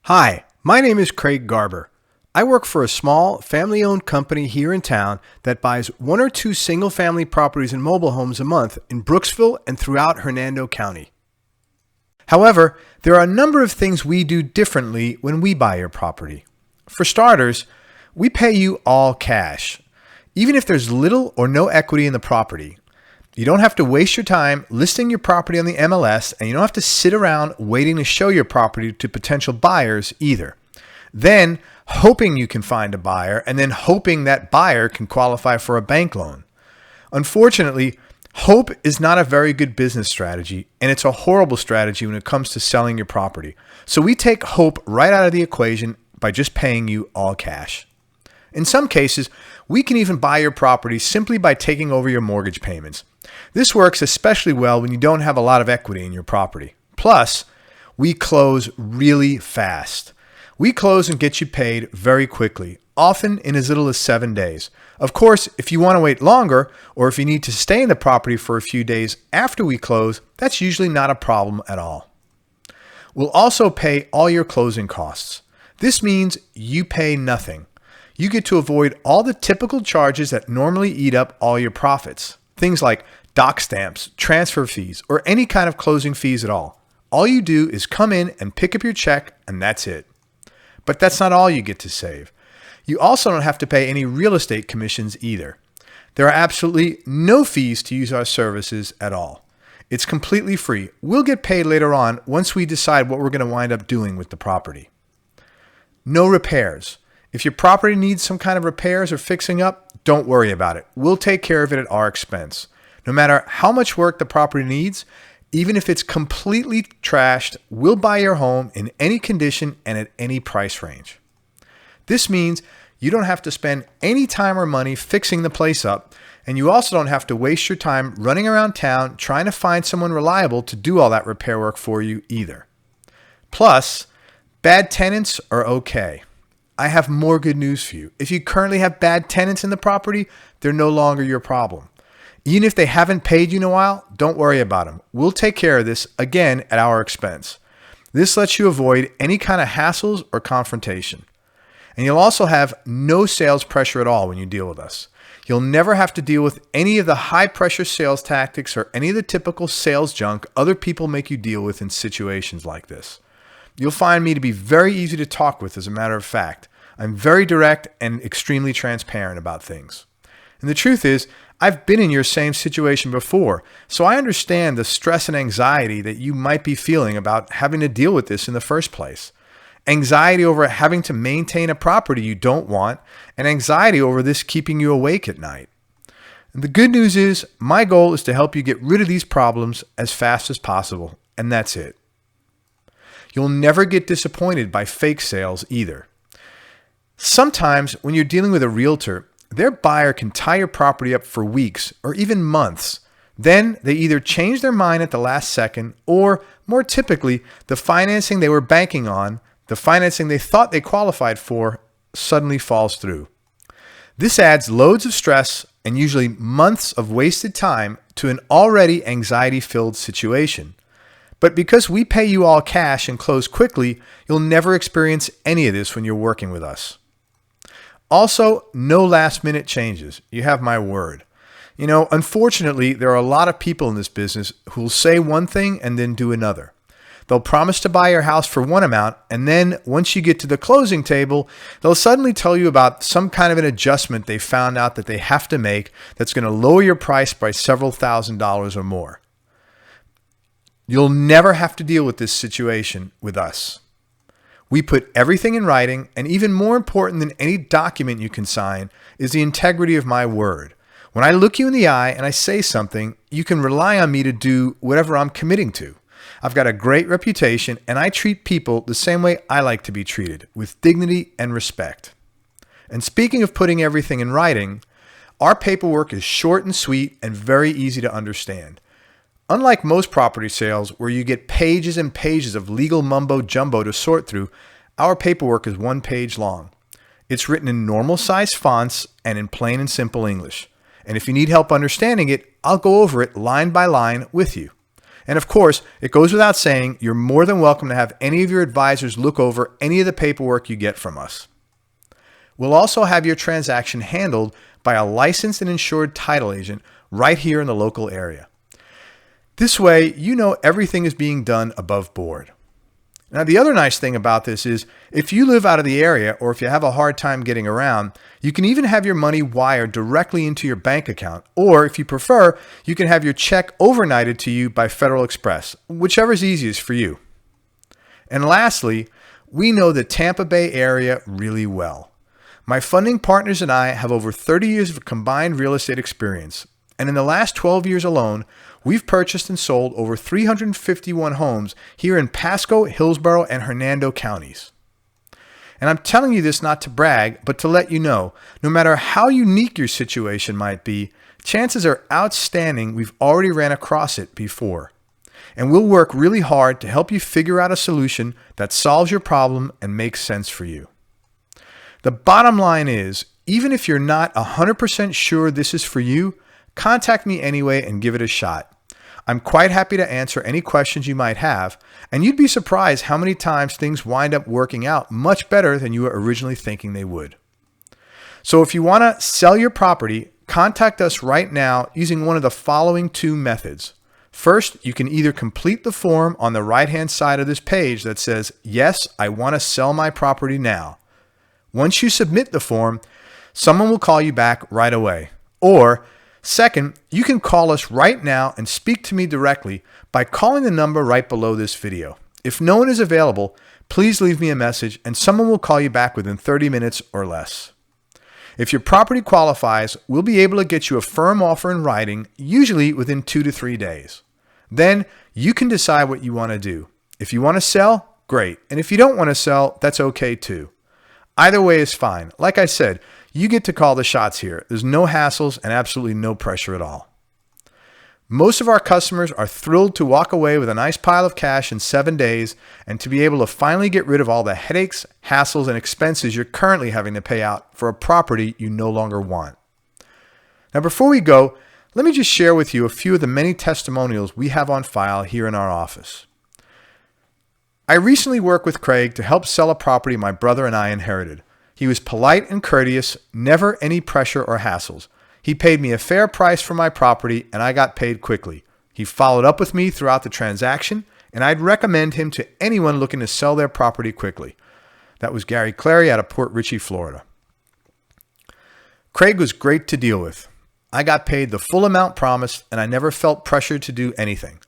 Hi, my name is Craig Garber. I work for a small, family-owned company here in town that buys one or two single-family properties and mobile homes a month in Brooksville and throughout Hernando County. However, there are a number of things we do differently when we buy your property. For starters, we pay you all cash, even if there's little or no equity in the property. You don't have to waste your time listing your property on the MLS, and you don't have to sit around waiting to show your property to potential buyers either. Then hoping you can find a buyer, and then hoping that buyer can qualify for a bank loan. Unfortunately, hope is not a very good business strategy, and it's a horrible strategy when it comes to selling your property. So we take hope right out of the equation by just paying you all cash. In some cases, we can even buy your property simply by taking over your mortgage payments. This works especially well when you don't have a lot of equity in your property. Plus, we close really fast. We close and get you paid very quickly, often in as little as 7 days. Of course, if you want to wait longer, or if you need to stay in the property for a few days after we close, that's usually not a problem at all. We'll also pay all your closing costs. This means you pay nothing. You get to avoid all the typical charges that normally eat up all your profits. Things like doc stamps, transfer fees, or any kind of closing fees at all. All you do is come in and pick up your check, and that's it. But that's not all you get to save. You also don't have to pay any real estate commissions either. There are absolutely no fees to use our services at all. It's completely free. We'll get paid later on once we decide what we're going to wind up doing with the property. No repairs. If your property needs some kind of repairs or fixing up, don't worry about it. We'll take care of it at our expense. No matter how much work the property needs, even if it's completely trashed, we'll buy your home in any condition and at any price range. This means you don't have to spend any time or money fixing the place up, and you also don't have to waste your time running around town trying to find someone reliable to do all that repair work for you either. Plus, bad tenants are okay. I have more good news for you. If you currently have bad tenants in the property, they're no longer your problem. Even if they haven't paid you in a while, don't worry about them. We'll take care of this, again, at our expense. This lets you avoid any kind of hassles or confrontation. And you'll also have no sales pressure at all when you deal with us. You'll never have to deal with any of the high-pressure sales tactics or any of the typical sales junk other people make you deal with in situations like this. You'll find me to be very easy to talk with, as a matter of fact. I'm very direct and extremely transparent about things. And the truth is, I've been in your same situation before, so I understand the stress and anxiety that you might be feeling about having to deal with this in the first place. Anxiety over having to maintain a property you don't want, and anxiety over this keeping you awake at night. And the good news is, my goal is to help you get rid of these problems as fast as possible, and that's it. You'll never get disappointed by fake sales either. Sometimes when you're dealing with a realtor, their buyer can tie your property up for weeks or even months. Then they either change their mind at the last second, or more typically, the financing they were banking on, the financing they thought they qualified for, suddenly falls through. This adds loads of stress and usually months of wasted time to an already anxiety-filled situation. But because we pay you all cash and close quickly, you'll never experience any of this when you're working with us. Also, no last-minute changes. You have my word. Unfortunately, there are a lot of people in this business who will say one thing and then do another. They'll promise to buy your house for one amount, and then once you get to the closing table, they'll suddenly tell you about some kind of an adjustment they found out that they have to make that's going to lower your price by several $1,000s or more. You'll never have to deal with this situation with us. We put everything in writing, and even more important than any document you can sign is the integrity of my word. When I look you in the eye and I say something, you can rely on me to do whatever I'm committing to. I've got a great reputation, and I treat people the same way I like to be treated, with dignity and respect. And speaking of putting everything in writing, our paperwork is short and sweet and very easy to understand. Unlike most property sales where you get pages and pages of legal mumbo jumbo to sort through, our paperwork is 1 page long. It's written in normal size fonts and in plain and simple English. And if you need help understanding it, I'll go over it line by line with you. And of course, it goes without saying, you're more than welcome to have any of your advisors look over any of the paperwork you get from us. We'll also have your transaction handled by a licensed and insured title agent right here in the local area. This way, you know everything is being done above board. Now, the other nice thing about this is if you live out of the area or if you have a hard time getting around, you can even have your money wired directly into your bank account. Or if you prefer, you can have your check overnighted to you by Federal Express, whichever is easiest for you. And lastly, we know the Tampa Bay area really well. My funding partners and I have over 30 years of combined real estate experience. And in the last 12 years alone, we've purchased and sold over 351 homes here in Pasco, Hillsborough, and Hernando counties. And I'm telling you this not to brag, but to let you know, no matter how unique your situation might be, chances are outstanding we've already ran across it before. And we'll work really hard to help you figure out a solution that solves your problem and makes sense for you. The bottom line is, even if you're not 100% sure this is for you, contact me anyway and give it a shot. I'm quite happy to answer any questions you might have, and you'd be surprised how many times things wind up working out much better than you were originally thinking they would. So if you want to sell your property, contact us right now using one of the following two methods. First, you can either complete the form on the right-hand side of this page that says, "Yes, I want to sell my property now." Once you submit the form, someone will call you back right away. Or second, you can call us right now and speak to me directly by calling the number right below this video. If no one is available, please leave me a message and someone will call you back within 30 minutes or less. If your property qualifies, we'll be able to get you a firm offer in writing, usually within 2 to 3 days. Then you can decide what you want to do. If you want to sell, great. And if you don't want to sell, that's okay too. Either way is fine. Like I said, you get to call the shots here. There's no hassles and absolutely no pressure at all. Most of our customers are thrilled to walk away with a nice pile of cash in 7 days and to be able to finally get rid of all the headaches, hassles, and expenses you're currently having to pay out for a property you no longer want. Now, before we go, let me just share with you a few of the many testimonials we have on file here in our office. I recently worked with Craig to help sell a property my brother and I inherited. He was polite and courteous, never any pressure or hassles. He paid me a fair price for my property and I got paid quickly. He followed up with me throughout the transaction and I'd recommend him to anyone looking to sell their property quickly. That was Gary Clary out of Port Richey, Florida. Craig was great to deal with. I got paid the full amount promised and I never felt pressured to do anything.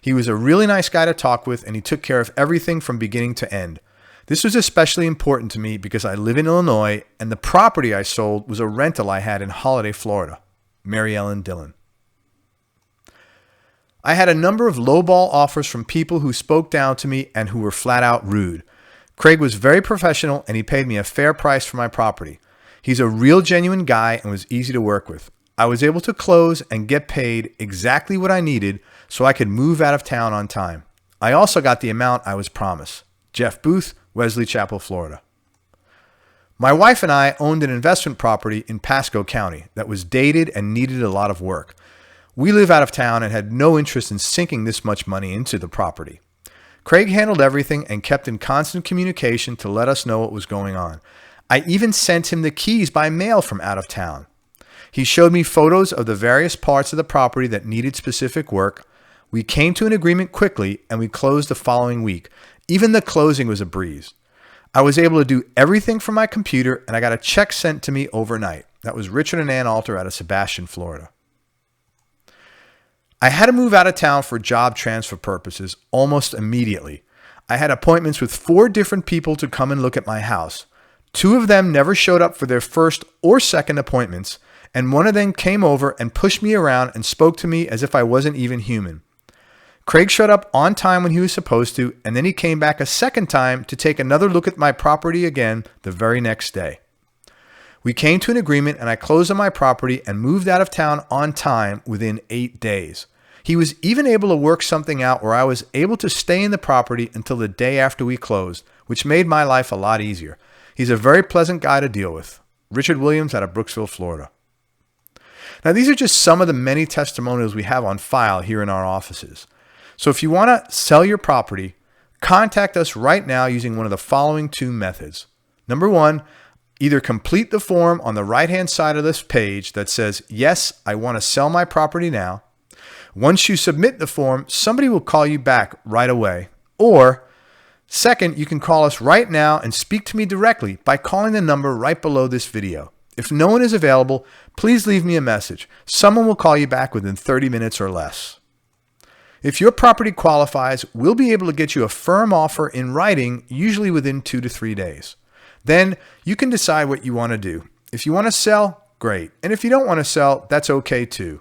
He was a really nice guy to talk with and he took care of everything from beginning to end. This was especially important to me because I live in Illinois and the property I sold was a rental I had in Holiday, Florida. Mary Ellen Dillon. I had a number of lowball offers from people who spoke down to me and who were flat out rude. Craig was very professional and he paid me a fair price for my property. He's a real genuine guy and was easy to work with. I was able to close and get paid exactly what I needed so I could move out of town on time. I also got the amount I was promised. Jeff Booth, Wesley Chapel, Florida. My wife and I owned an investment property in Pasco County that was dated and needed a lot of work. We live out of town and had no interest in sinking this much money into the property. Craig handled everything and kept in constant communication to let us know what was going on. I even sent him the keys by mail from out of town. He showed me photos of the various parts of the property that needed specific work. We came to an agreement quickly and we closed the following week. Even the closing was a breeze. I was able to do everything from my computer and I got a check sent to me overnight. That was Richard and Ann Alter out of Sebastian, Florida. I had to move out of town for job transfer purposes almost immediately. I had appointments with 4 different people to come and look at my house. 2 of them never showed up for their first or second appointments, and one of them came over and pushed me around and spoke to me as if I wasn't even human. Craig showed up on time when he was supposed to, and then he came back a second time to take another look at my property again the very next day. We came to an agreement and I closed on my property and moved out of town on time within 8 days. He was even able to work something out where I was able to stay in the property until the day after we closed, which made my life a lot easier. He's a very pleasant guy to deal with. Richard Williams out of Brooksville, Florida. Now, these are just some of the many testimonials we have on file here in our offices. So if you want to sell your property, contact us right now using one of the following two methods. Number one, either complete the form on the right-hand side of this page that says, yes, I want to sell my property now. Once you submit the form, somebody will call you back right away. Or second, you can call us right now and speak to me directly by calling the number right below this video. If no one is available, please leave me a message. Someone will call you back within 30 minutes or less. If your property qualifies, we'll be able to get you a firm offer in writing, usually within 2 to 3 days. Then you can decide what you want to do. If you want to sell, great. And if you don't want to sell, that's okay too.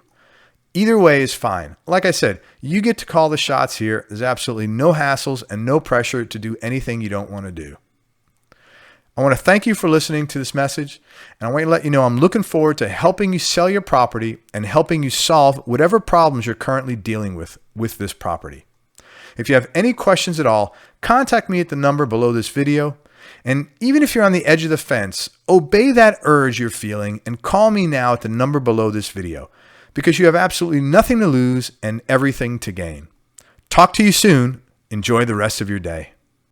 Either way is fine. Like I said, you get to call the shots here. There's absolutely no hassles and no pressure to do anything you don't want to do. I want to thank you for listening to this message, and I want to let you know I'm looking forward to helping you sell your property and helping you solve whatever problems you're currently dealing with this property. If you have any questions at all, contact me at the number below this video. And even if you're on the edge of the fence, obey that urge you're feeling and call me now at the number below this video, because you have absolutely nothing to lose and everything to gain. Talk to you soon. Enjoy the rest of your day.